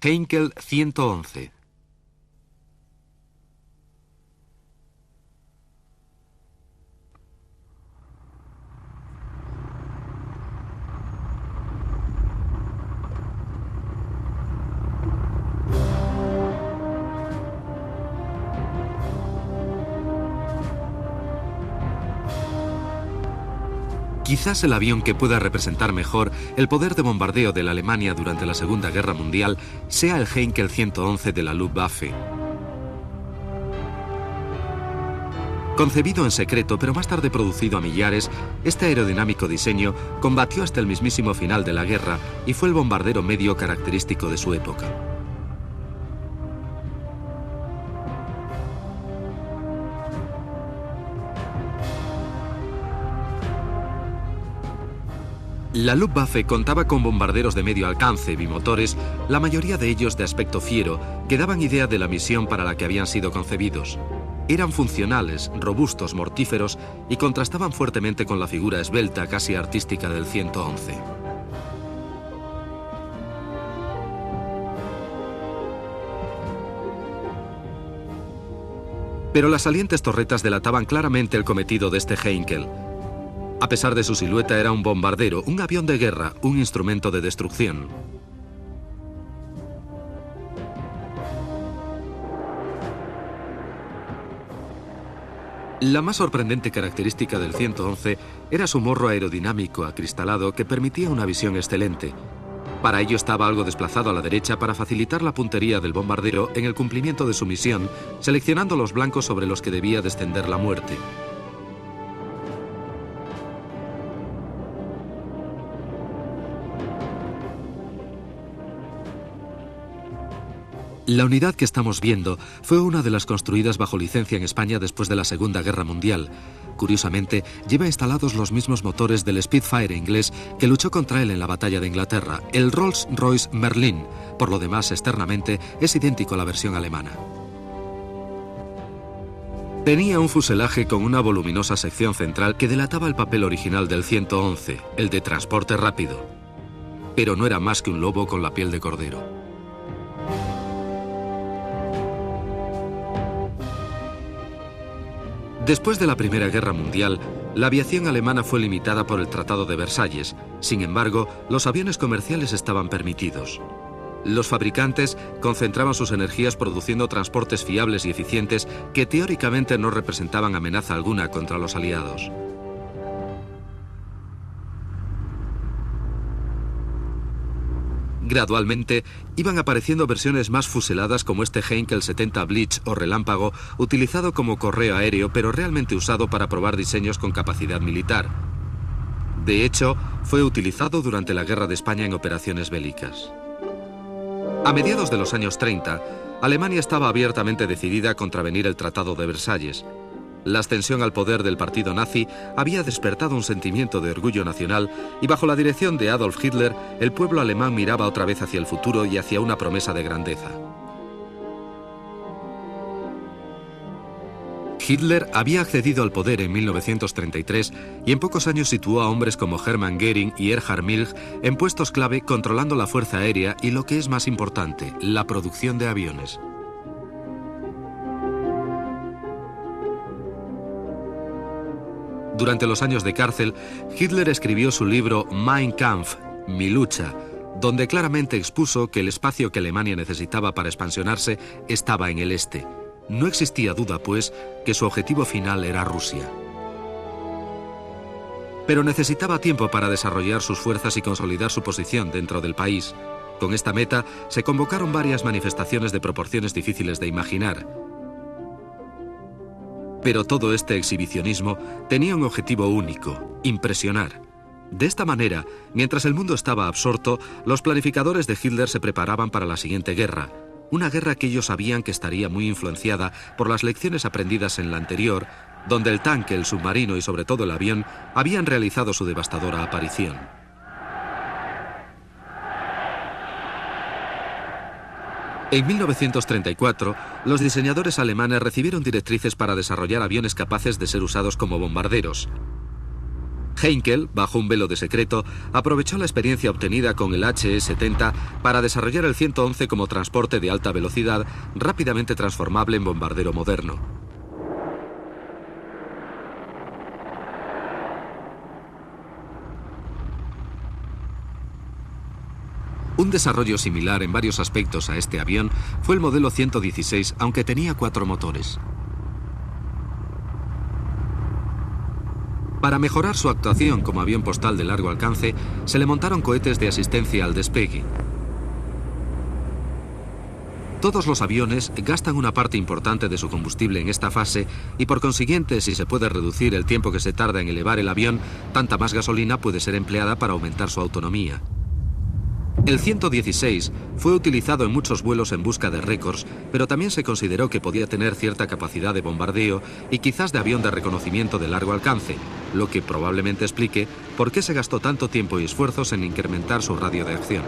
Heinkel 111. Quizás el avión que pueda representar mejor el poder de bombardeo de la Alemania durante la Segunda Guerra Mundial sea el Heinkel 111 de la Luftwaffe. Concebido en secreto, pero más tarde producido a millares, este aerodinámico diseño combatió hasta el mismísimo final de la guerra y fue el bombardero medio característico de su época. La Luftwaffe contaba con bombarderos de medio alcance, bimotores, la mayoría de ellos de aspecto fiero, que daban idea de la misión para la que habían sido concebidos. Eran funcionales, robustos, mortíferos y contrastaban fuertemente con la figura esbelta, casi artística del 111. Pero las salientes torretas delataban claramente el cometido de este Heinkel. A pesar de su silueta, era un bombardero, un avión de guerra, un instrumento de destrucción. La más sorprendente característica del 111 era su morro aerodinámico acristalado que permitía una visión excelente. Para ello estaba algo desplazado a la derecha para facilitar la puntería del bombardero en el cumplimiento de su misión, seleccionando los blancos sobre los que debía descender la muerte. La unidad que estamos viendo fue una de las construidas bajo licencia en España después de la Segunda Guerra Mundial. Curiosamente, lleva instalados los mismos motores del Spitfire inglés que luchó contra él en la batalla de Inglaterra, el Rolls-Royce Merlin. Por lo demás, externamente, es idéntico a la versión alemana. Tenía un fuselaje con una voluminosa sección central que delataba el papel original del 111, el de transporte rápido. Pero no era más que un lobo con la piel de cordero. Después de la Primera Guerra Mundial, la aviación alemana fue limitada por el Tratado de Versalles. Sin embargo, los aviones comerciales estaban permitidos. Los fabricantes concentraban sus energías produciendo transportes fiables y eficientes que teóricamente no representaban amenaza alguna contra los aliados. Gradualmente, iban apareciendo versiones más fuseladas como este Heinkel 70 Blitz o Relámpago, utilizado como correo aéreo, pero realmente usado para probar diseños con capacidad militar. De hecho, fue utilizado durante la Guerra de España en operaciones bélicas. A mediados de los años 30, Alemania estaba abiertamente decidida a contravenir el Tratado de Versalles. La ascensión al poder del partido nazi había despertado un sentimiento de orgullo nacional y bajo la dirección de Adolf Hitler, el pueblo alemán miraba otra vez hacia el futuro y hacia una promesa de grandeza. Hitler había accedido al poder en 1933 y en pocos años situó a hombres como Hermann Göring y Erhard Milch en puestos clave controlando la fuerza aérea y, lo que es más importante, la producción de aviones. Durante los años de cárcel, Hitler escribió su libro Mein Kampf, Mi lucha, donde claramente expuso que el espacio que Alemania necesitaba para expansionarse estaba en el este. No existía duda, pues, que su objetivo final era Rusia. Pero necesitaba tiempo para desarrollar sus fuerzas y consolidar su posición dentro del país. Con esta meta, se convocaron varias manifestaciones de proporciones difíciles de imaginar. Pero todo este exhibicionismo tenía un objetivo único: impresionar. De esta manera, mientras el mundo estaba absorto, los planificadores de Hitler se preparaban para la siguiente guerra. Una guerra que ellos sabían que estaría muy influenciada por las lecciones aprendidas en la anterior, donde el tanque, el submarino y sobre todo el avión habían realizado su devastadora aparición. En 1934, los diseñadores alemanes recibieron directrices para desarrollar aviones capaces de ser usados como bombarderos. Heinkel, bajo un velo de secreto, aprovechó la experiencia obtenida con el HE-70 para desarrollar el 111 como transporte de alta velocidad, rápidamente transformable en bombardero moderno. Un desarrollo similar en varios aspectos a este avión fue el modelo 116, aunque tenía 4 motores. Para mejorar su actuación como avión postal de largo alcance, se le montaron cohetes de asistencia al despegue. Todos los aviones gastan una parte importante de su combustible en esta fase y por consiguiente, si se puede reducir el tiempo que se tarda en elevar el avión, tanta más gasolina puede ser empleada para aumentar su autonomía. El 116 fue utilizado en muchos vuelos en busca de récords, pero también se consideró que podía tener cierta capacidad de bombardeo y quizás de avión de reconocimiento de largo alcance, lo que probablemente explique por qué se gastó tanto tiempo y esfuerzos en incrementar su radio de acción.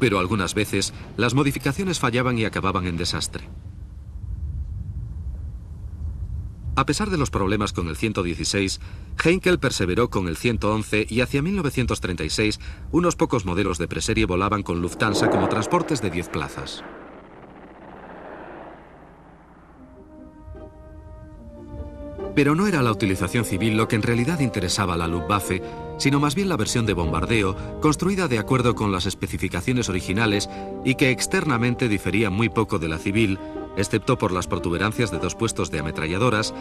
Pero algunas veces las modificaciones fallaban y acababan en desastre. A pesar de los problemas con el 116, Heinkel perseveró con el 111 y hacia 1936 unos pocos modelos de preserie volaban con Lufthansa como transportes de 10 plazas. Pero no era la utilización civil lo que en realidad interesaba a la Luftwaffe, sino más bien la versión de bombardeo, construida de acuerdo con las especificaciones originales y que externamente difería muy poco de la civil, excepto por las protuberancias de 2 puestos de ametralladoras,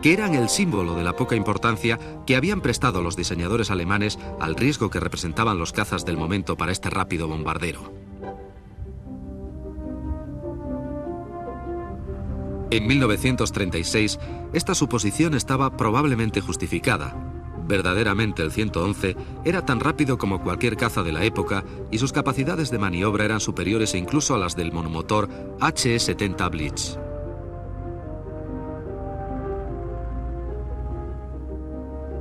que eran el símbolo de la poca importancia que habían prestado los diseñadores alemanes al riesgo que representaban los cazas del momento para este rápido bombardero. En 1936, esta suposición estaba probablemente justificada. Verdaderamente el 111 era tan rápido como cualquier caza de la época y sus capacidades de maniobra eran superiores incluso a las del monomotor HE-70 Blitz.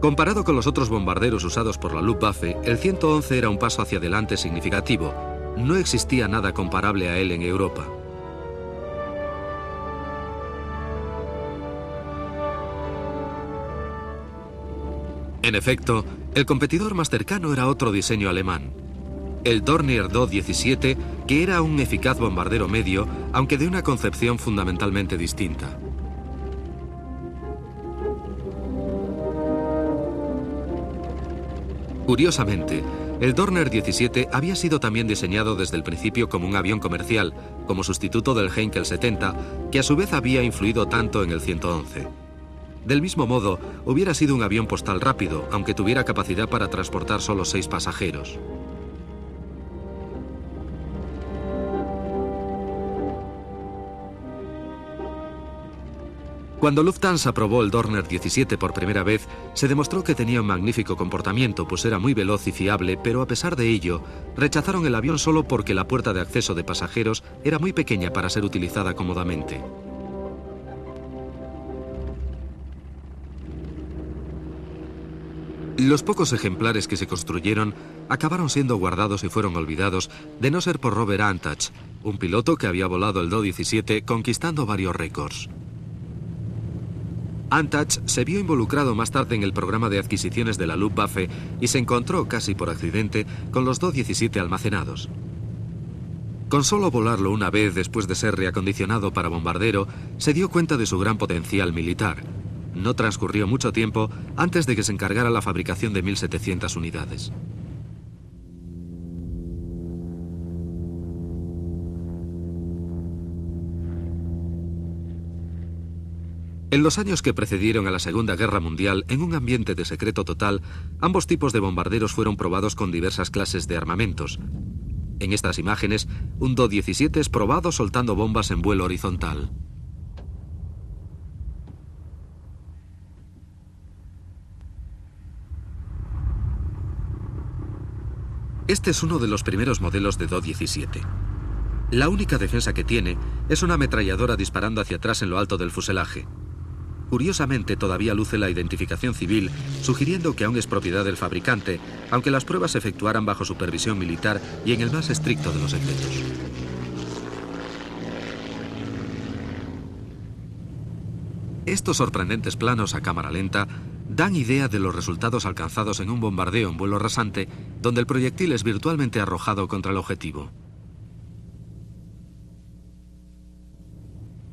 Comparado con los otros bombarderos usados por la Luftwaffe, el 111 era un paso hacia adelante significativo. No existía nada comparable a él en Europa. En efecto, el competidor más cercano era otro diseño alemán, el Dornier Do-17, que era un eficaz bombardero medio, aunque de una concepción fundamentalmente distinta. Curiosamente, el Dornier 17 había sido también diseñado desde el principio como un avión comercial, como sustituto del Heinkel 70, que a su vez había influido tanto en el 111. Del mismo modo, hubiera sido un avión postal rápido, aunque tuviera capacidad para transportar solo 6 pasajeros. Cuando Lufthansa probó el Dornier 17 por primera vez, se demostró que tenía un magnífico comportamiento, pues era muy veloz y fiable, pero a pesar de ello, rechazaron el avión solo porque la puerta de acceso de pasajeros era muy pequeña para ser utilizada cómodamente. Los pocos ejemplares que se construyeron acabaron siendo guardados y fueron olvidados, de no ser por Robert Antach, un piloto que había volado el Do-17 conquistando varios récords. Antach se vio involucrado más tarde en el programa de adquisiciones de la Luftwaffe y se encontró, casi por accidente, con los Do-17 almacenados. Con solo volarlo una vez después de ser reacondicionado para bombardero, se dio cuenta de su gran potencial militar. No transcurrió mucho tiempo antes de que se encargara la fabricación de 1700 unidades. En los años que precedieron a la Segunda Guerra Mundial, en un ambiente de secreto total, ambos tipos de bombarderos fueron probados con diversas clases de armamentos. En estas imágenes, un Do-17 es probado soltando bombas en vuelo horizontal. Este es uno de los primeros modelos de Do-17. La única defensa que tiene es una ametralladora disparando hacia atrás en lo alto del fuselaje. Curiosamente, todavía luce la identificación civil, sugiriendo que aún es propiedad del fabricante, aunque las pruebas se efectuaran bajo supervisión militar y en el más estricto de los secretos. Estos sorprendentes planos a cámara lenta dan idea de los resultados alcanzados en un bombardeo en vuelo rasante, donde el proyectil es virtualmente arrojado contra el objetivo.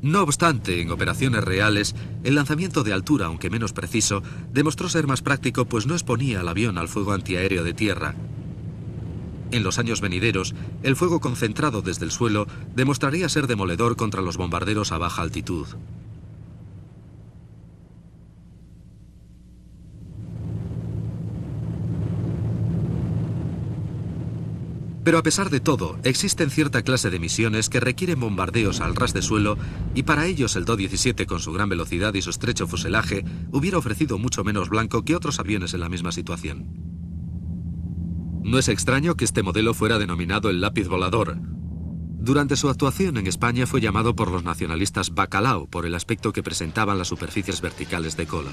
No obstante, en operaciones reales, el lanzamiento de altura, aunque menos preciso, demostró ser más práctico, pues no exponía al avión al fuego antiaéreo de tierra. En los años venideros, el fuego concentrado desde el suelo demostraría ser demoledor contra los bombarderos a baja altitud. Pero a pesar de todo, existen cierta clase de misiones que requieren bombardeos al ras de suelo y para ellos el Do-17 con su gran velocidad y su estrecho fuselaje hubiera ofrecido mucho menos blanco que otros aviones en la misma situación. No es extraño que este modelo fuera denominado el lápiz volador. Durante su actuación en España fue llamado por los nacionalistas bacalao por el aspecto que presentaban las superficies verticales de cola.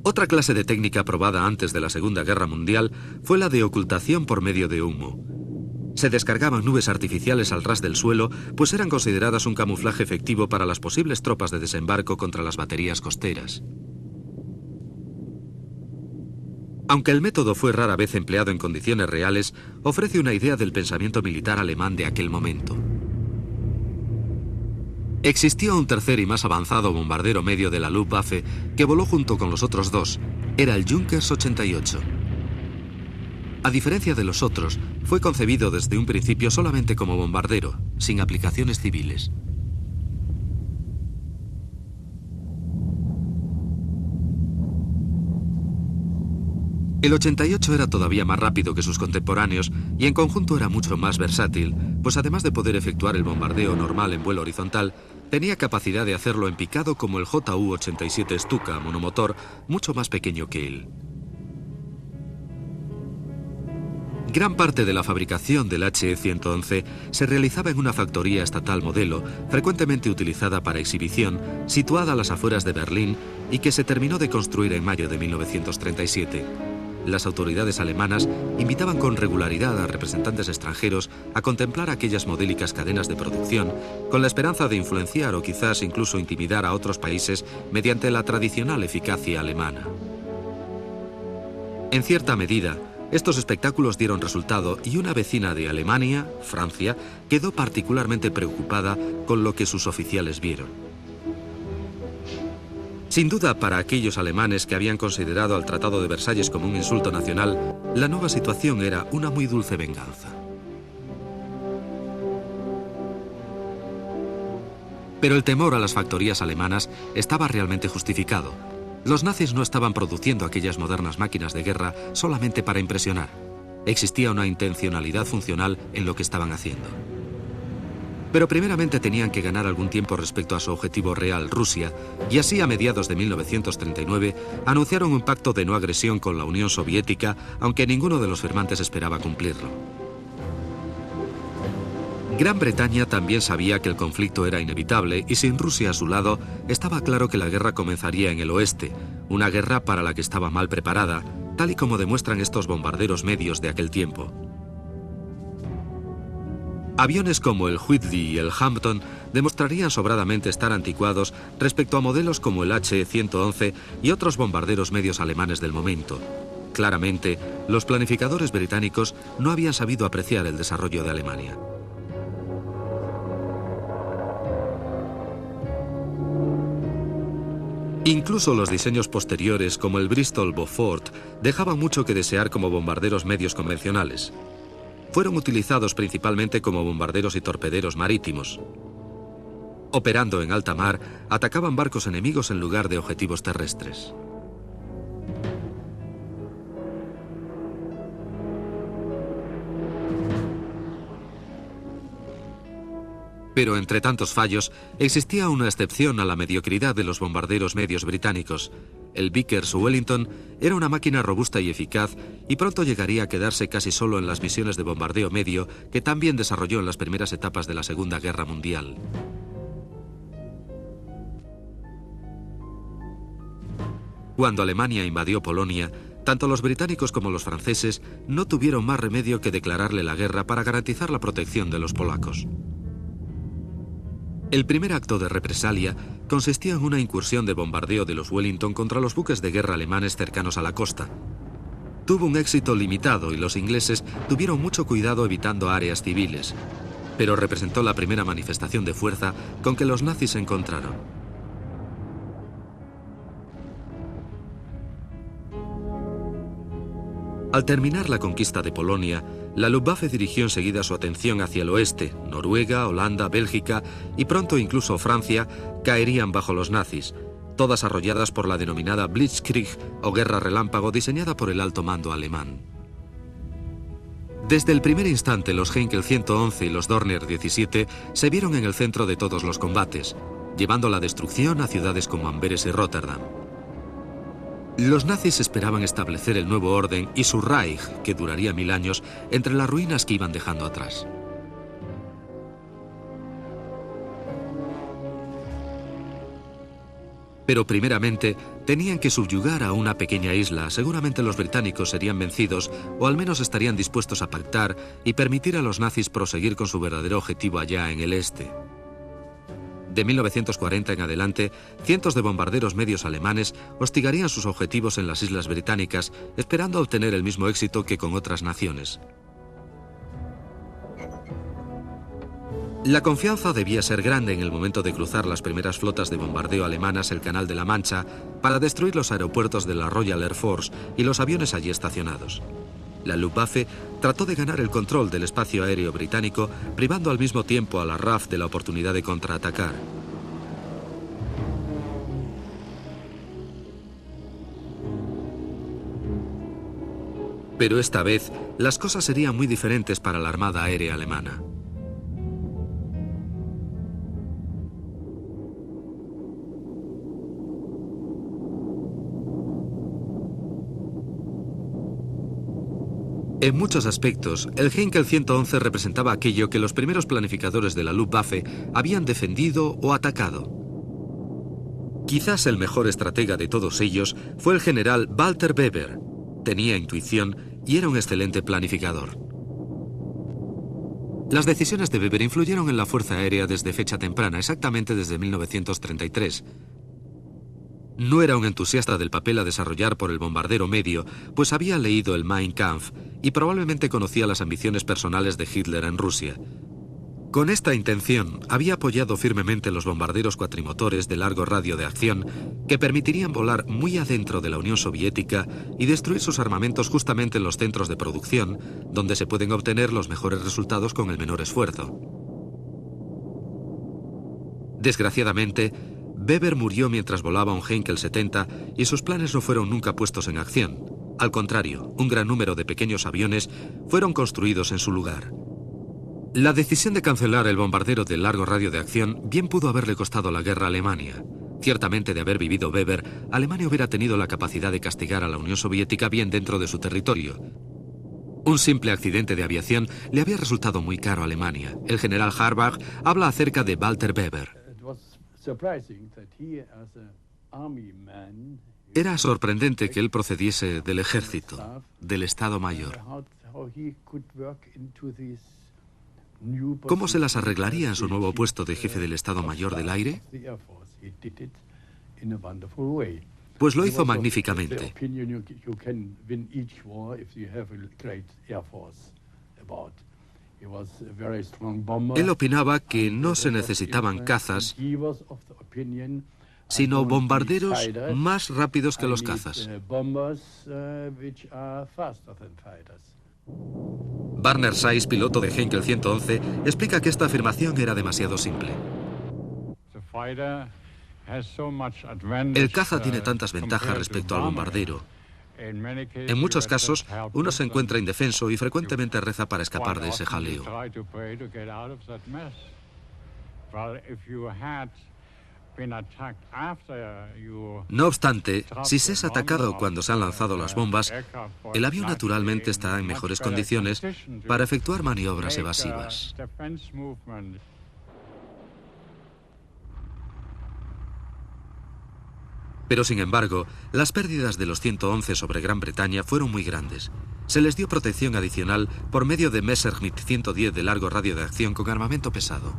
Otra clase de técnica probada antes de la Segunda Guerra Mundial fue la de ocultación por medio de humo. Se descargaban nubes artificiales al ras del suelo, pues eran consideradas un camuflaje efectivo para las posibles tropas de desembarco contra las baterías costeras. Aunque el método fue rara vez empleado en condiciones reales, ofrece una idea del pensamiento militar alemán de aquel momento. Existió un tercer y más avanzado bombardero medio de la Luftwaffe que voló junto con los otros dos. Era el Junkers 88. A diferencia de los otros, fue concebido desde un principio solamente como bombardero, sin aplicaciones civiles. El 88 era todavía más rápido que sus contemporáneos y en conjunto era mucho más versátil, pues además de poder efectuar el bombardeo normal en vuelo horizontal, tenía capacidad de hacerlo en picado como el Ju-87 Stuka monomotor, mucho más pequeño que él. Gran parte de la fabricación del HE-111 se realizaba en una factoría estatal modelo, frecuentemente utilizada para exhibición, situada a las afueras de Berlín y que se terminó de construir en mayo de 1937. Las autoridades alemanas invitaban con regularidad a representantes extranjeros a contemplar aquellas modélicas cadenas de producción, con la esperanza de influenciar o quizás incluso intimidar a otros países mediante la tradicional eficacia alemana. En cierta medida, estos espectáculos dieron resultado y una vecina de Alemania, Francia, quedó particularmente preocupada con lo que sus oficiales vieron. Sin duda, para aquellos alemanes que habían considerado al Tratado de Versalles como un insulto nacional, la nueva situación era una muy dulce venganza. Pero el temor a las factorías alemanas estaba realmente justificado. Los nazis no estaban produciendo aquellas modernas máquinas de guerra solamente para impresionar. Existía una intencionalidad funcional en lo que estaban haciendo. Pero primeramente tenían que ganar algún tiempo respecto a su objetivo real, Rusia, y así a mediados de 1939 anunciaron un pacto de no agresión con la Unión Soviética, aunque ninguno de los firmantes esperaba cumplirlo. Gran Bretaña también sabía que el conflicto era inevitable y sin Rusia a su lado, estaba claro que la guerra comenzaría en el oeste, una guerra para la que estaba mal preparada, tal y como demuestran estos bombarderos medios de aquel tiempo. Aviones como el Whitley y el Hampton demostrarían sobradamente estar anticuados respecto a modelos como el HE-111 y otros bombarderos medios alemanes del momento. Claramente, los planificadores británicos no habían sabido apreciar el desarrollo de Alemania. Incluso los diseños posteriores, como el Bristol Beaufort, dejaban mucho que desear como bombarderos medios convencionales. Fueron utilizados principalmente como bombarderos y torpederos marítimos. Operando en alta mar, atacaban barcos enemigos en lugar de objetivos terrestres. Pero entre tantos fallos, existía una excepción a la mediocridad de los bombarderos medios británicos. El Vickers Wellington era una máquina robusta y eficaz y pronto llegaría a quedarse casi solo en las misiones de bombardeo medio que tan bien desarrolló en las primeras etapas de la Segunda Guerra Mundial. Cuando Alemania invadió Polonia, tanto los británicos como los franceses no tuvieron más remedio que declararle la guerra para garantizar la protección de los polacos. El primer acto de represalia consistía en una incursión de bombardeo de los Wellington contra los buques de guerra alemanes cercanos a la costa. Tuvo un éxito limitado y los ingleses tuvieron mucho cuidado evitando áreas civiles, pero representó la primera manifestación de fuerza con que los nazis se encontraron. Al terminar la conquista de Polonia, la Luftwaffe dirigió enseguida su atención hacia el oeste. Noruega, Holanda, Bélgica y pronto incluso Francia caerían bajo los nazis, todas arrolladas por la denominada Blitzkrieg o guerra relámpago diseñada por el alto mando alemán. Desde el primer instante los Heinkel 111 y los Dornier 17 se vieron en el centro de todos los combates, llevando la destrucción a ciudades como Amberes y Rotterdam. Los nazis esperaban establecer el nuevo orden y su Reich, que duraría 1000 años, entre las ruinas que iban dejando atrás. Pero primeramente tenían que subyugar a una pequeña isla. Seguramente los británicos serían vencidos o al menos estarían dispuestos a pactar y permitir a los nazis proseguir con su verdadero objetivo allá en el este. De 1940 en adelante, cientos de bombarderos medios alemanes hostigarían sus objetivos en las islas británicas, esperando obtener el mismo éxito que con otras naciones. La confianza debía ser grande en el momento de cruzar las primeras flotas de bombardeo alemanas el Canal de la Mancha para destruir los aeropuertos de la Royal Air Force y los aviones allí estacionados. La Luftwaffe trató de ganar el control del espacio aéreo británico, privando al mismo tiempo a la RAF de la oportunidad de contraatacar. Pero esta vez, las cosas serían muy diferentes para la Armada Aérea Alemana. En muchos aspectos, el Heinkel 111 representaba aquello que los primeros planificadores de la Luftwaffe habían defendido o atacado. Quizás el mejor estratega de todos ellos fue el general Walter Weber. Tenía intuición y era un excelente planificador. Las decisiones de Weber influyeron en la Fuerza Aérea desde fecha temprana, exactamente desde 1933. No era un entusiasta del papel a desarrollar por el bombardero medio, pues había leído el Mein Kampf y probablemente conocía las ambiciones personales de Hitler en Rusia. Con esta intención, había apoyado firmemente los bombarderos cuatrimotores de largo radio de acción que permitirían volar muy adentro de la Unión Soviética y destruir sus armamentos justamente en los centros de producción, donde se pueden obtener los mejores resultados con el menor esfuerzo. Desgraciadamente, Weber murió mientras volaba un Heinkel 70 y sus planes no fueron nunca puestos en acción. Al contrario, un gran número de pequeños aviones fueron construidos en su lugar. La decisión de cancelar el bombardero de largo radio de acción bien pudo haberle costado la guerra a Alemania. Ciertamente, de haber vivido Weber, Alemania hubiera tenido la capacidad de castigar a la Unión Soviética bien dentro de su territorio. Un simple accidente de aviación le había resultado muy caro a Alemania. El general Harbach habla acerca de Walter Weber. Era sorprendente que él procediese del ejército, del Estado Mayor. ¿Cómo se las arreglaría en su nuevo puesto de jefe del Estado Mayor del Aire? Pues lo hizo magníficamente. Él opinaba que no se necesitaban cazas, sino bombarderos más rápidos que los cazas. Werner Seiss, piloto de Heinkel 111, explica que esta afirmación era demasiado simple. El caza tiene tantas ventajas respecto al bombardero. En muchos casos, uno se encuentra indefenso y frecuentemente reza para escapar de ese jaleo. No obstante, si se es atacado cuando se han lanzado las bombas, el avión naturalmente está en mejores condiciones para efectuar maniobras evasivas. Pero sin embargo, las pérdidas de los 111 sobre Gran Bretaña fueron muy grandes. Se les dio protección adicional por medio de Messerschmitt 110 de largo radio de acción con armamento pesado.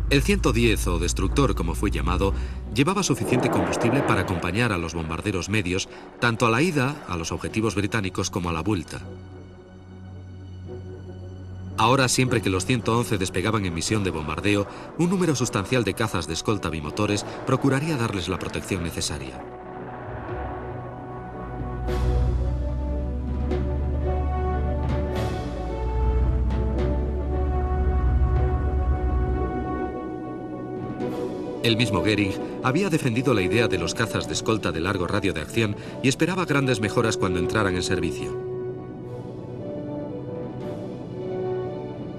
El 110, o destructor como fue llamado, llevaba suficiente combustible para acompañar a los bombarderos medios, tanto a la ida, a los objetivos británicos, como a la vuelta. Ahora, siempre que los 111 despegaban en misión de bombardeo, un número sustancial de cazas de escolta bimotores procuraría darles la protección necesaria. El mismo Goering había defendido la idea de los cazas de escolta de largo radio de acción y esperaba grandes mejoras cuando entraran en servicio.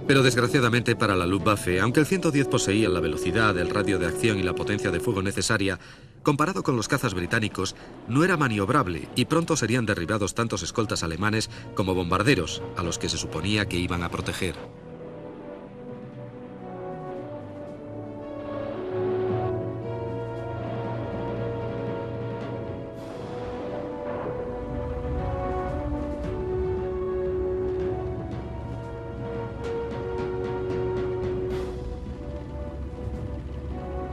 Pero desgraciadamente para la Luftwaffe, aunque el 110 poseía la velocidad, el radio de acción y la potencia de fuego necesaria, comparado con los cazas británicos, no era maniobrable y pronto serían derribados tantos escoltas alemanes como bombarderos, a los que se suponía que iban a proteger.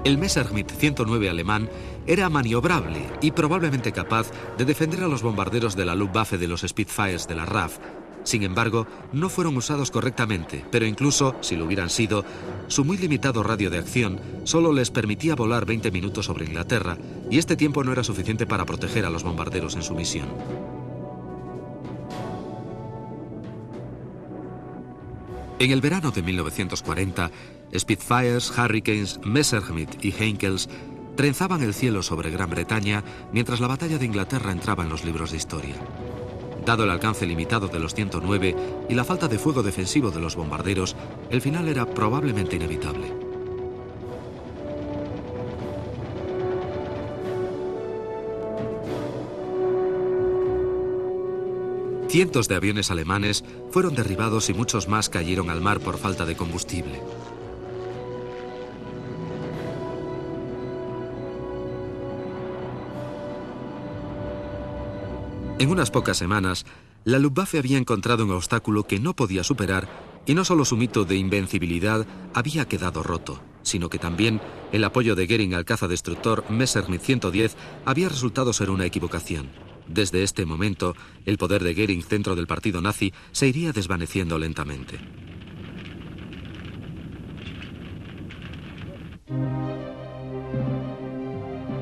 El Messerschmitt 109 alemán era maniobrable y probablemente capaz de defender a los bombarderos de la Luftwaffe de los Spitfires de la RAF. Sin embargo, no fueron usados correctamente, pero incluso, si lo hubieran sido, su muy limitado radio de acción solo les permitía volar 20 minutos sobre Inglaterra, y este tiempo no era suficiente para proteger a los bombarderos en su misión. En el verano de 1940, Spitfires, Hurricanes, Messerschmitt y Heinkels trenzaban el cielo sobre Gran Bretaña mientras la batalla de Inglaterra entraba en los libros de historia. Dado el alcance limitado de los 109 y la falta de fuego defensivo de los bombarderos, el final era probablemente inevitable. Cientos de aviones alemanes fueron derribados y muchos más cayeron al mar por falta de combustible. En unas pocas semanas, la Luftwaffe había encontrado un obstáculo que no podía superar y no solo su mito de invencibilidad había quedado roto, sino que también el apoyo de Goering al cazadestructor Messerschmitt 110 había resultado ser una equivocación. Desde este momento, el poder de Goering dentro del partido nazi se iría desvaneciendo lentamente.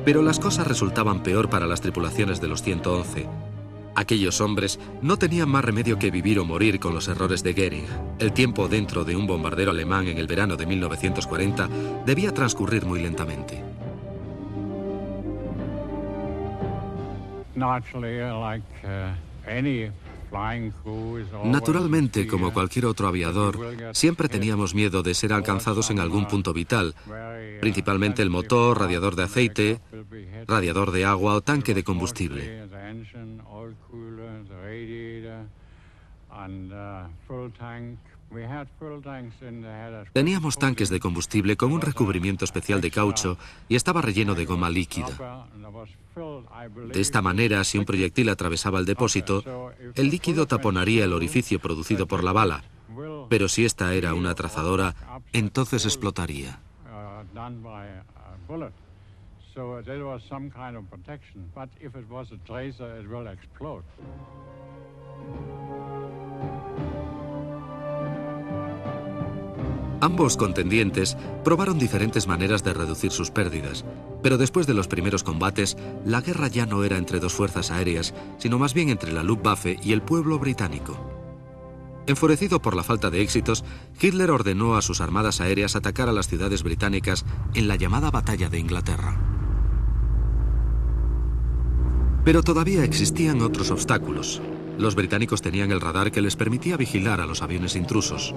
Pero las cosas resultaban peor para las tripulaciones de los 111. Aquellos hombres no tenían más remedio que vivir o morir con los errores de Goering. El tiempo dentro de un bombardero alemán en el verano de 1940 debía transcurrir muy lentamente. Naturalmente, como cualquier otro aviador, siempre teníamos miedo de ser alcanzados en algún punto vital, principalmente el motor, radiador de aceite, radiador de agua o tanque de combustible. Teníamos tanques de combustible con un recubrimiento especial de caucho y estaba relleno de goma líquida. De esta manera, si un proyectil atravesaba el depósito, el líquido taponaría el orificio producido por la bala, pero si esta era una trazadora, entonces explotaría. Ambos contendientes probaron diferentes maneras de reducir sus pérdidas, pero después de los primeros combates, la guerra ya no era entre dos fuerzas aéreas, sino más bien entre la Luftwaffe y el pueblo británico. Enfurecido por la falta de éxitos, Hitler ordenó a sus armadas aéreas atacar a las ciudades británicas en la llamada Batalla de Inglaterra. Pero todavía existían otros obstáculos. Los británicos tenían el radar que les permitía vigilar a los aviones intrusos.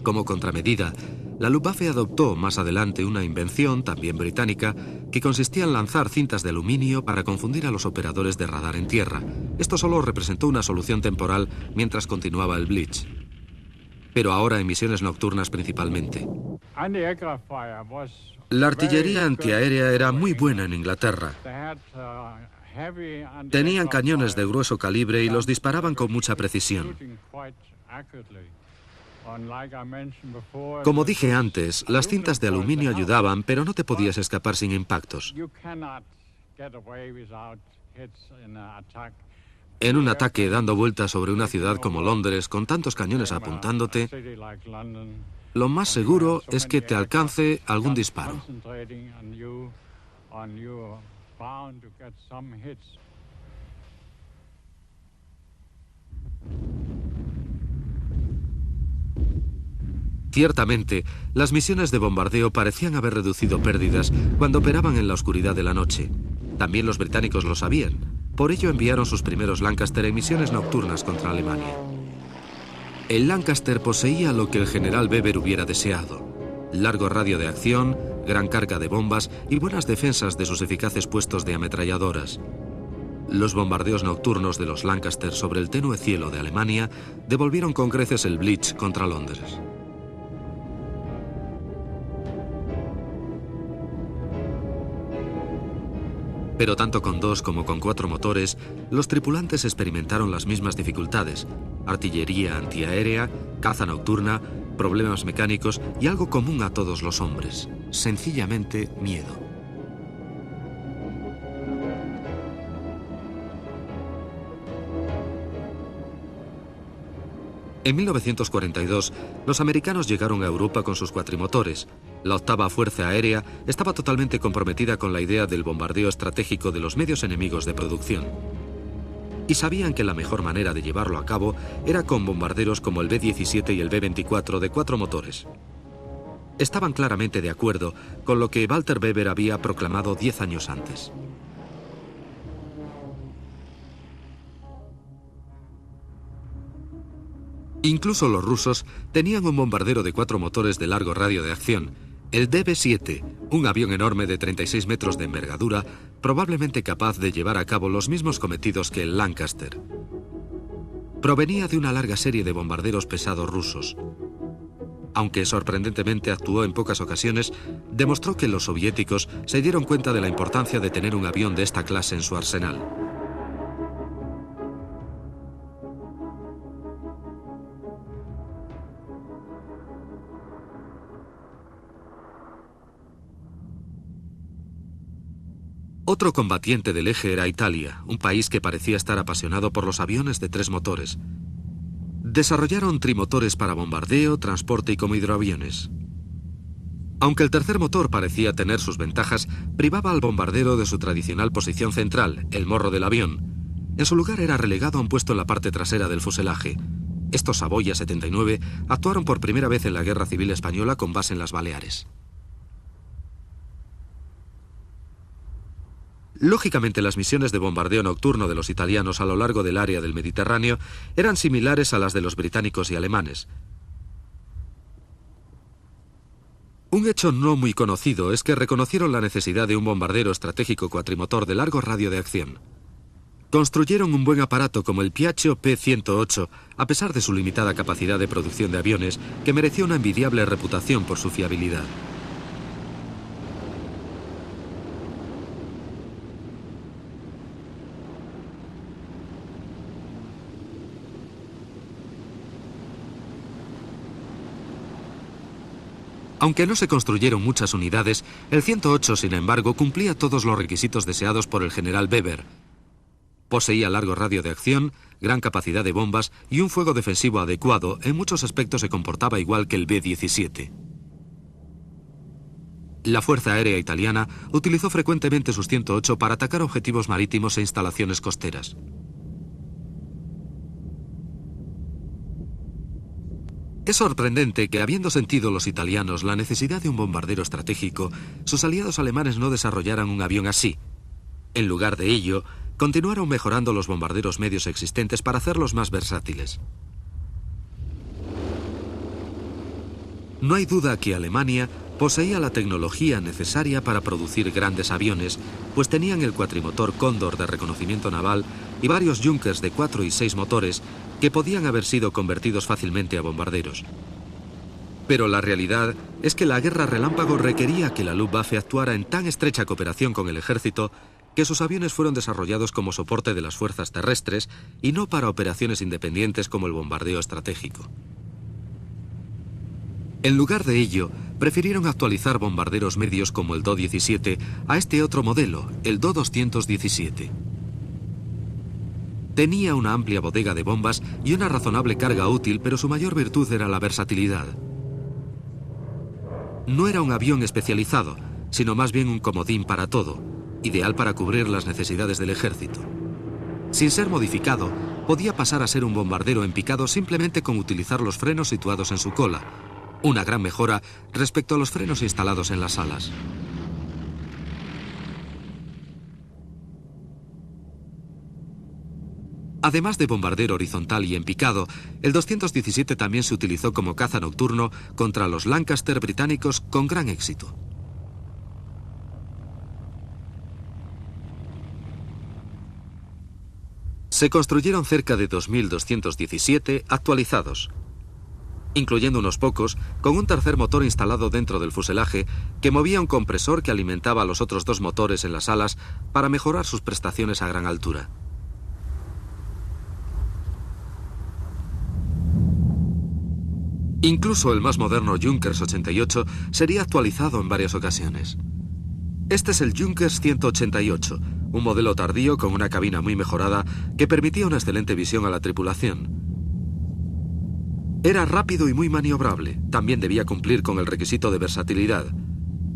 Como contramedida, la Luftwaffe adoptó más adelante una invención, también británica, que consistía en lanzar cintas de aluminio para confundir a los operadores de radar en tierra. Esto solo representó una solución temporal mientras continuaba el Blitz. Pero ahora en misiones nocturnas principalmente. La artillería antiaérea era muy buena en Inglaterra. Tenían cañones de grueso calibre y los disparaban con mucha precisión. Como dije antes, las cintas de aluminio ayudaban, pero no te podías escapar sin impactos. En un ataque dando vueltas sobre una ciudad como Londres, con tantos cañones apuntándote, lo más seguro es que te alcance algún disparo. Ciertamente, las misiones de bombardeo parecían haber reducido pérdidas cuando operaban en la oscuridad de la noche. También los británicos lo sabían. Por ello enviaron sus primeros Lancaster en misiones nocturnas contra Alemania. El Lancaster poseía lo que el general Weber hubiera deseado: largo radio de acción, gran carga de bombas y buenas defensas de sus eficaces puestos de ametralladoras. Los bombardeos nocturnos de los Lancaster sobre el tenue cielo de Alemania devolvieron con creces el Blitz contra Londres. Pero tanto con 2 como con 4 motores, los tripulantes experimentaron las mismas dificultades: artillería antiaérea, caza nocturna, problemas mecánicos y algo común a todos los hombres: sencillamente miedo. En 1942, los americanos llegaron a Europa con sus cuatrimotores. La octava Fuerza Aérea estaba totalmente comprometida con la idea del bombardeo estratégico de los medios enemigos de producción. Y sabían que la mejor manera de llevarlo a cabo era con bombarderos como el B-17 y el B-24 de 4 motores. Estaban claramente de acuerdo con lo que Walter Weber había proclamado 10 años antes. Incluso los rusos tenían un bombardero de 4 motores de largo radio de acción, el DB-7, un avión enorme de 36 metros de envergadura, probablemente capaz de llevar a cabo los mismos cometidos que el Lancaster. Provenía de una larga serie de bombarderos pesados rusos. Aunque sorprendentemente actuó en pocas ocasiones, demostró que los soviéticos se dieron cuenta de la importancia de tener un avión de esta clase en su arsenal. Otro combatiente del eje era Italia, un país que parecía estar apasionado por los aviones de 3 motores. Desarrollaron trimotores para bombardeo, transporte y como hidroaviones. Aunque el tercer motor parecía tener sus ventajas, privaba al bombardero de su tradicional posición central, el morro del avión. En su lugar era relegado a un puesto en la parte trasera del fuselaje. Estos Savoia 79 actuaron por primera vez en la Guerra Civil Española con base en las Baleares. Lógicamente, las misiones de bombardeo nocturno de los italianos a lo largo del área del Mediterráneo eran similares a las de los británicos y alemanes. Un hecho no muy conocido es que reconocieron la necesidad de un bombardero estratégico cuatrimotor de largo radio de acción. Construyeron un buen aparato como el Piaggio P-108, a pesar de su limitada capacidad de producción de aviones, que mereció una envidiable reputación por su fiabilidad. Aunque no se construyeron muchas unidades, el 108, sin embargo, cumplía todos los requisitos deseados por el general Weber. Poseía largo radio de acción, gran capacidad de bombas y un fuego defensivo adecuado. En muchos aspectos se comportaba igual que el B-17. La Fuerza Aérea Italiana utilizó frecuentemente sus 108 para atacar objetivos marítimos e instalaciones costeras. Es sorprendente que, habiendo sentido los italianos la necesidad de un bombardero estratégico, sus aliados alemanes no desarrollaran un avión así. En lugar de ello, continuaron mejorando los bombarderos medios existentes para hacerlos más versátiles. No hay duda que Alemania poseía la tecnología necesaria para producir grandes aviones, pues tenían el cuatrimotor Cóndor de reconocimiento naval y varios Junkers de 4 y 6 motores que podían haber sido convertidos fácilmente a bombarderos. Pero la realidad es que la guerra relámpago requería que la Luftwaffe actuara en tan estrecha cooperación con el ejército que sus aviones fueron desarrollados como soporte de las fuerzas terrestres y no para operaciones independientes como el bombardeo estratégico. En lugar de ello, prefirieron actualizar bombarderos medios como el Do-17 a este otro modelo, el Do-217. Tenía una amplia bodega de bombas y una razonable carga útil, pero su mayor virtud era la versatilidad. No era un avión especializado, sino más bien un comodín para todo, ideal para cubrir las necesidades del ejército. Sin ser modificado, podía pasar a ser un bombardero en picado simplemente con utilizar los frenos situados en su cola, una gran mejora respecto a los frenos instalados en las alas. Además de bombardero horizontal y en picado, el 217 también se utilizó como caza nocturno contra los Lancaster británicos con gran éxito. Se construyeron cerca de 2.217 actualizados, incluyendo unos pocos con un tercer motor instalado dentro del fuselaje que movía un compresor que alimentaba a los otros dos motores en las alas para mejorar sus prestaciones a gran altura. Incluso el más moderno Junkers 88 sería actualizado en varias ocasiones. Este es el Junkers 188, un modelo tardío con una cabina muy mejorada que permitía una excelente visión a la tripulación. Era rápido y muy maniobrable, también debía cumplir con el requisito de versatilidad.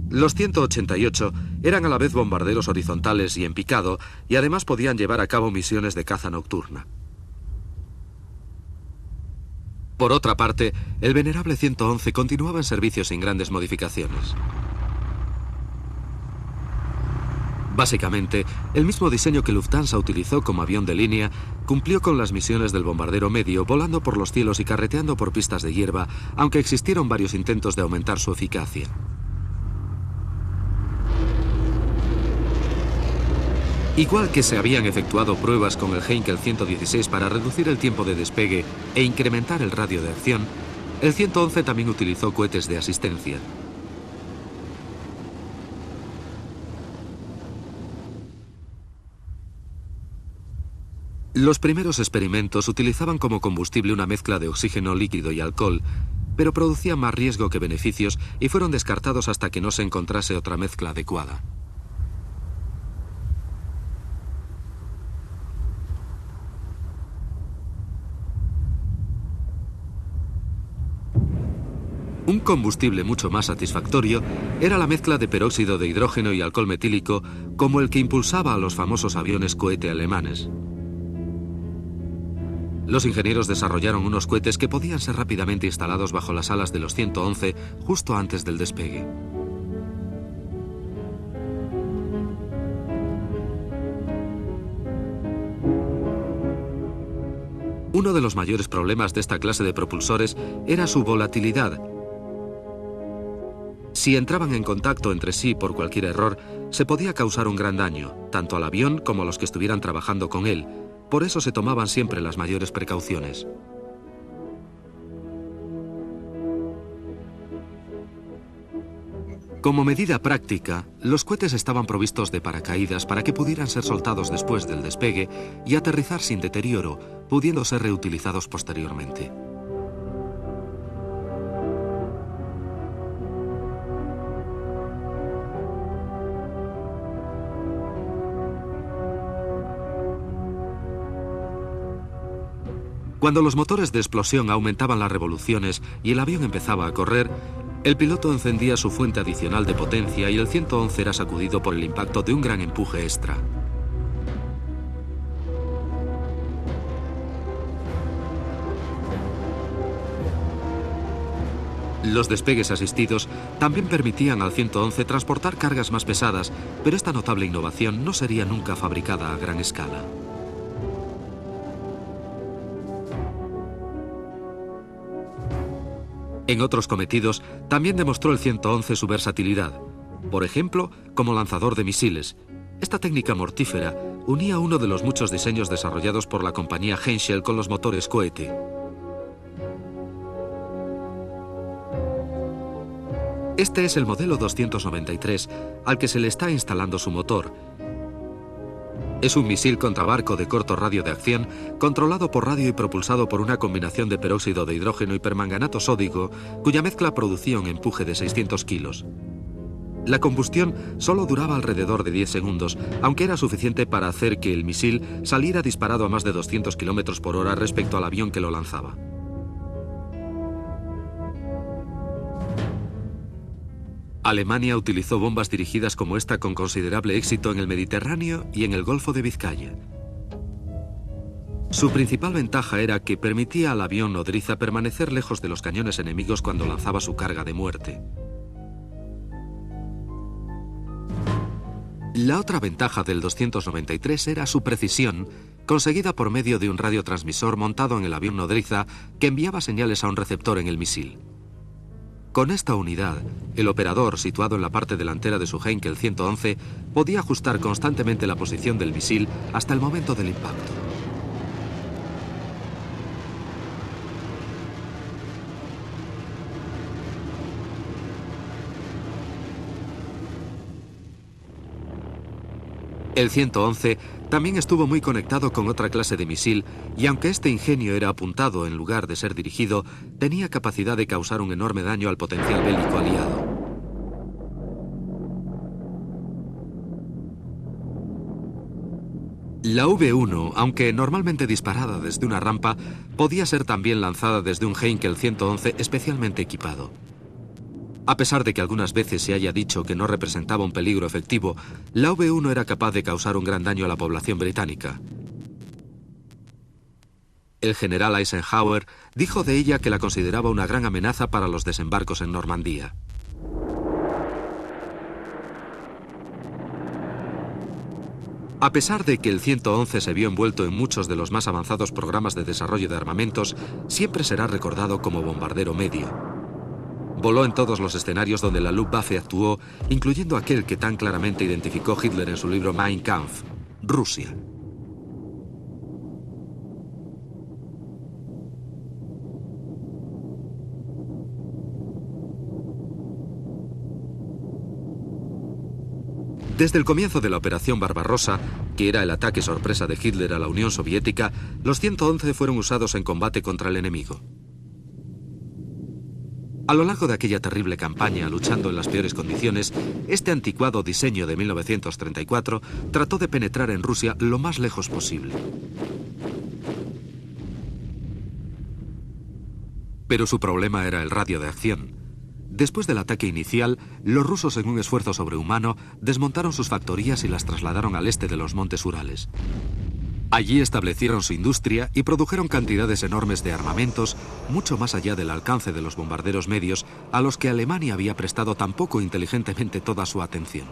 Los 188 eran a la vez bombarderos horizontales y en picado, y además podían llevar a cabo misiones de caza nocturna. Por otra parte, el venerable 111 continuaba en servicio sin grandes modificaciones. Básicamente, el mismo diseño que Lufthansa utilizó como avión de línea cumplió con las misiones del bombardero medio, volando por los cielos y carreteando por pistas de hierba, aunque existieron varios intentos de aumentar su eficacia. Igual que se habían efectuado pruebas con el Heinkel 116 para reducir el tiempo de despegue e incrementar el radio de acción, el 111 también utilizó cohetes de asistencia. Los primeros experimentos utilizaban como combustible una mezcla de oxígeno líquido y alcohol, pero producían más riesgo que beneficios y fueron descartados hasta que no se encontrase otra mezcla adecuada. Un combustible mucho más satisfactorio era la mezcla de peróxido de hidrógeno y alcohol metílico, como el que impulsaba a los famosos aviones cohete alemanes. Los ingenieros desarrollaron unos cohetes que podían ser rápidamente instalados bajo las alas de los 111 justo antes del despegue. Uno de los mayores problemas de esta clase de propulsores era su volatilidad. Si entraban en contacto entre sí por cualquier error, se podía causar un gran daño, tanto al avión como a los que estuvieran trabajando con él. Por eso se tomaban siempre las mayores precauciones. Como medida práctica, los cohetes estaban provistos de paracaídas para que pudieran ser soltados después del despegue y aterrizar sin deterioro, pudiendo ser reutilizados posteriormente. Cuando los motores de explosión aumentaban las revoluciones y el avión empezaba a correr, el piloto encendía su fuente adicional de potencia y el 111 era sacudido por el impacto de un gran empuje extra. Los despegues asistidos también permitían al 111 transportar cargas más pesadas, pero esta notable innovación no sería nunca fabricada a gran escala. En otros cometidos también demostró el 111 su versatilidad. Por ejemplo, como lanzador de misiles. Esta técnica mortífera unía uno de los muchos diseños desarrollados por la compañía Henschel con los motores cohete. Este es el modelo 293, al que se le está instalando su motor. Es un misil contrabarco de corto radio de acción, controlado por radio y propulsado por una combinación de peróxido de hidrógeno y permanganato sódico, cuya mezcla producía un empuje de 600 kilos. La combustión solo duraba alrededor de 10 segundos, aunque era suficiente para hacer que el misil saliera disparado a más de 200 km por hora respecto al avión que lo lanzaba. Alemania utilizó bombas dirigidas como esta con considerable éxito en el Mediterráneo y en el Golfo de Vizcaya. Su principal ventaja era que permitía al avión nodriza permanecer lejos de los cañones enemigos cuando lanzaba su carga de muerte. La otra ventaja del 293 era su precisión, conseguida por medio de un radiotransmisor montado en el avión nodriza que enviaba señales a un receptor en el misil. Con esta unidad, el operador, situado en la parte delantera de su Heinkel 111, podía ajustar constantemente la posición del misil hasta el momento del impacto. El 111 también estuvo muy conectado con otra clase de misil y aunque este ingenio era apuntado en lugar de ser dirigido, tenía capacidad de causar un enorme daño al potencial bélico aliado. La V1, aunque normalmente disparada desde una rampa, podía ser también lanzada desde un Heinkel 111 especialmente equipado. A pesar de que algunas veces se haya dicho que no representaba un peligro efectivo, la V1 era capaz de causar un gran daño a la población británica. El general Eisenhower dijo de ella que la consideraba una gran amenaza para los desembarcos en Normandía. A pesar de que el 111 se vio envuelto en muchos de los más avanzados programas de desarrollo de armamentos, siempre será recordado como bombardero medio. Voló en todos los escenarios donde la Luftwaffe actuó, incluyendo aquel que tan claramente identificó Hitler en su libro Mein Kampf, Rusia. Desde el comienzo de la Operación Barbarossa, que era el ataque sorpresa de Hitler a la Unión Soviética, los 111 fueron usados en combate contra el enemigo. A lo largo de aquella terrible campaña, luchando en las peores condiciones, este anticuado diseño de 1934 trató de penetrar en Rusia lo más lejos posible. Pero su problema era el radio de acción. Después del ataque inicial, los rusos, en un esfuerzo sobrehumano, desmontaron sus factorías y las trasladaron al este de los montes Urales. Allí establecieron su industria y produjeron cantidades enormes de armamentos, mucho más allá del alcance de los bombarderos medios, a los que Alemania había prestado tan poco inteligentemente toda su atención.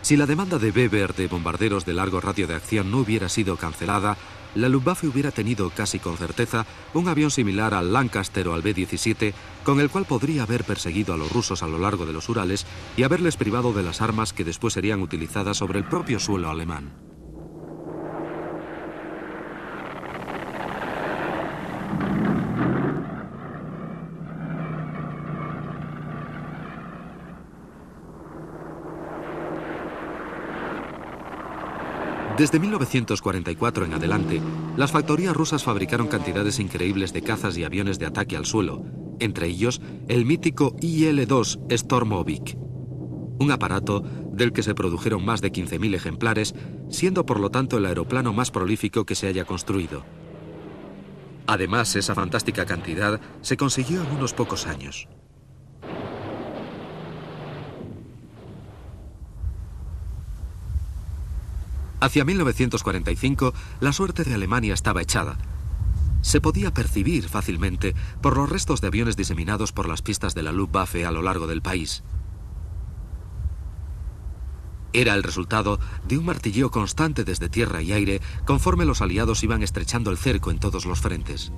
Si la demanda de Weber de bombarderos de largo radio de acción no hubiera sido cancelada, la Luftwaffe hubiera tenido casi con certeza un avión similar al Lancaster o al B-17, con el cual podría haber perseguido a los rusos a lo largo de los Urales y haberles privado de las armas que después serían utilizadas sobre el propio suelo alemán. Desde 1944 en adelante, las factorías rusas fabricaron cantidades increíbles de cazas y aviones de ataque al suelo, entre ellos el mítico IL-2 Stormovik, un aparato del que se produjeron más de 15.000 ejemplares, siendo por lo tanto el aeroplano más prolífico que se haya construido. Además, esa fantástica cantidad se consiguió en unos pocos años. Hacia 1945, la suerte de Alemania estaba echada. Se podía percibir fácilmente por los restos de aviones diseminados por las pistas de la Luftwaffe a lo largo del país. Era el resultado de un martilleo constante desde tierra y aire conforme los aliados iban estrechando el cerco en todos los frentes.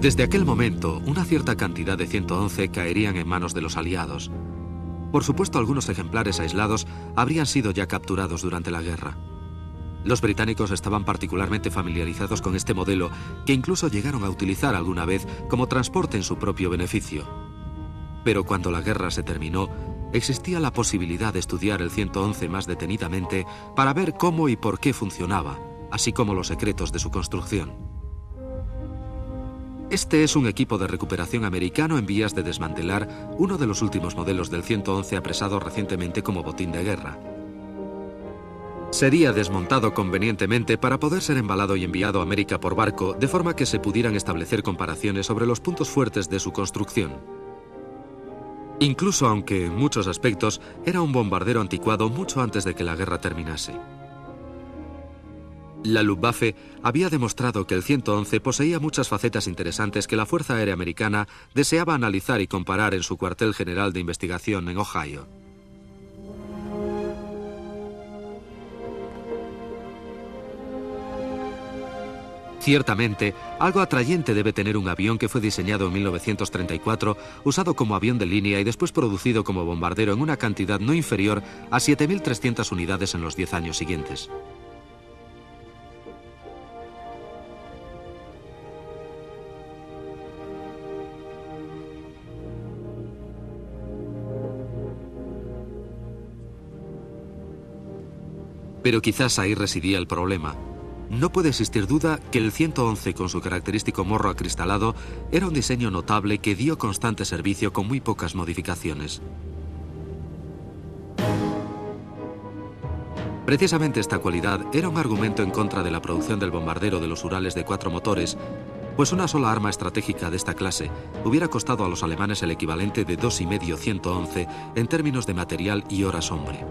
Desde aquel momento, una cierta cantidad de 111 caerían en manos de los aliados. Por supuesto, algunos ejemplares aislados habrían sido ya capturados durante la guerra. Los británicos estaban particularmente familiarizados con este modelo, que incluso llegaron a utilizar alguna vez como transporte en su propio beneficio. Pero cuando la guerra se terminó, existía la posibilidad de estudiar el 111 más detenidamente para ver cómo y por qué funcionaba, así como los secretos de su construcción. Este es un equipo de recuperación americano en vías de desmantelar uno de los últimos modelos del 111 apresado recientemente como botín de guerra. Sería desmontado convenientemente para poder ser embalado y enviado a América por barco, de forma que se pudieran establecer comparaciones sobre los puntos fuertes de su construcción. Incluso aunque, en muchos aspectos, era un bombardero anticuado mucho antes de que la guerra terminase. La Luftwaffe había demostrado que el 111 poseía muchas facetas interesantes que la Fuerza Aérea Americana deseaba analizar y comparar en su cuartel general de investigación en Ohio. Ciertamente, algo atrayente debe tener un avión que fue diseñado en 1934, usado como avión de línea y después producido como bombardero en una cantidad no inferior a 7.300 unidades en los 10 años siguientes. Pero quizás ahí residía el problema. No puede existir duda que el 111, con su característico morro acristalado, era un diseño notable que dio constante servicio con muy pocas modificaciones. Precisamente esta cualidad era un argumento en contra de la producción del bombardero de los Urales de 4 motores, pues una sola arma estratégica de esta clase hubiera costado a los alemanes el equivalente de 2,5 111 en términos de material y horas hombre.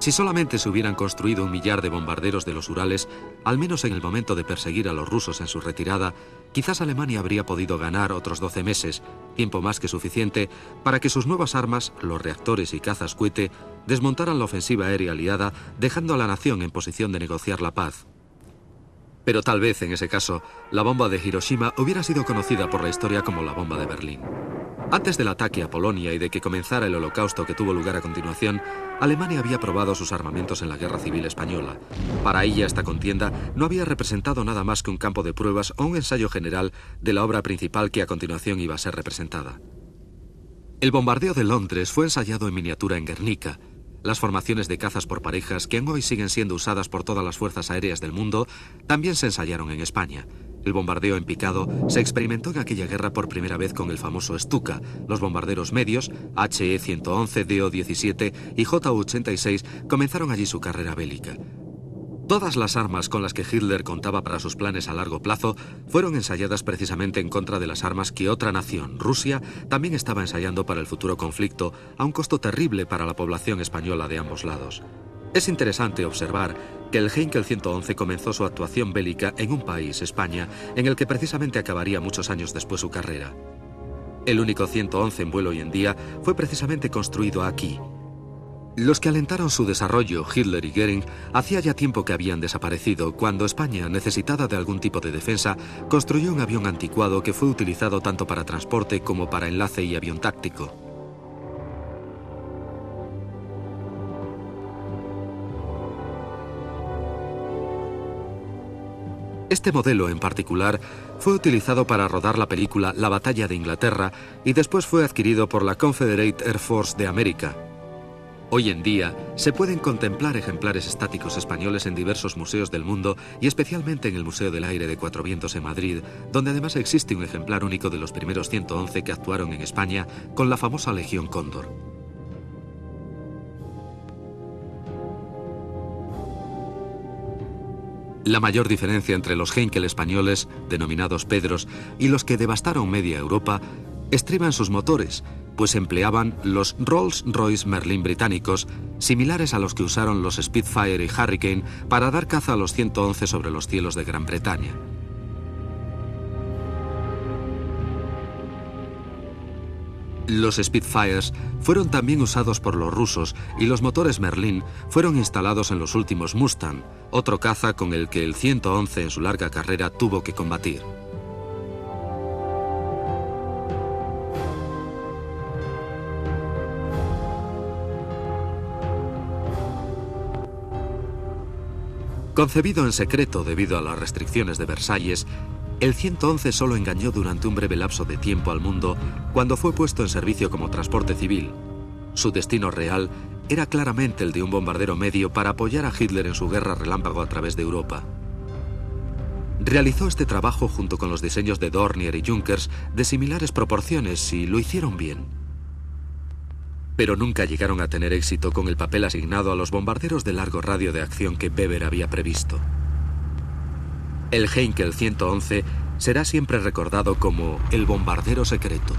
Si solamente se hubieran construido 1 millar de bombarderos de los Urales, al menos en el momento de perseguir a los rusos en su retirada, quizás Alemania habría podido ganar otros 12 meses, tiempo más que suficiente para que sus nuevas armas, los reactores y cazas cohete, desmontaran la ofensiva aérea aliada, dejando a la nación en posición de negociar la paz. Pero tal vez, en ese caso, la bomba de Hiroshima hubiera sido conocida por la historia como la bomba de Berlín. Antes del ataque a Polonia y de que comenzara el holocausto que tuvo lugar a continuación, Alemania había probado sus armamentos en la Guerra Civil Española. Para ella, esta contienda no había representado nada más que un campo de pruebas o un ensayo general de la obra principal que a continuación iba a ser representada. El bombardeo de Londres fue ensayado en miniatura en Guernica. Las formaciones de cazas por parejas, que hoy siguen siendo usadas por todas las fuerzas aéreas del mundo, también se ensayaron en España. El bombardeo en picado se experimentó en aquella guerra por primera vez con el famoso Stuka. Los bombarderos medios, HE-111, DO-17 y JU-86, comenzaron allí su carrera bélica. Todas las armas con las que Hitler contaba para sus planes a largo plazo fueron ensayadas precisamente en contra de las armas que otra nación, Rusia, también estaba ensayando para el futuro conflicto, a un costo terrible para la población española de ambos lados. Es interesante observar que el Heinkel 111 comenzó su actuación bélica en un país, España, en el que precisamente acabaría muchos años después su carrera. El único 111 en vuelo hoy en día fue precisamente construido aquí. Los que alentaron su desarrollo, Hitler y Göring, hacía ya tiempo que habían desaparecido, cuando España, necesitada de algún tipo de defensa, construyó un avión anticuado que fue utilizado tanto para transporte como para enlace y avión táctico. Este modelo en particular fue utilizado para rodar la película La Batalla de Inglaterra y después fue adquirido por la Confederate Air Force de América. Hoy en día se pueden contemplar ejemplares estáticos españoles en diversos museos del mundo y especialmente en el Museo del Aire de Cuatro Vientos en Madrid, donde además existe un ejemplar único de los primeros 111 que actuaron en España con la famosa Legión Cóndor. La mayor diferencia entre los Heinkel españoles, denominados Pedros, y los que devastaron media Europa, estriba en sus motores, pues empleaban los Rolls-Royce Merlin británicos, similares a los que usaron los Spitfire y Hurricane para dar caza a los 111 sobre los cielos de Gran Bretaña. Los Spitfires fueron también usados por los rusos y los motores Merlin fueron instalados en los últimos Mustang, otro caza con el que el 111 en su larga carrera tuvo que combatir. Concebido en secreto debido a las restricciones de Versalles, el 111 solo engañó durante un breve lapso de tiempo al mundo cuando fue puesto en servicio como transporte civil. Su destino real era claramente el de un bombardero medio para apoyar a Hitler en su guerra relámpago a través de Europa. Realizó este trabajo junto con los diseños de Dornier y Junkers de similares proporciones y lo hicieron bien. Pero nunca llegaron a tener éxito con el papel asignado a los bombarderos de largo radio de acción que Weber había previsto. El Heinkel 111 será siempre recordado como el bombardero secreto.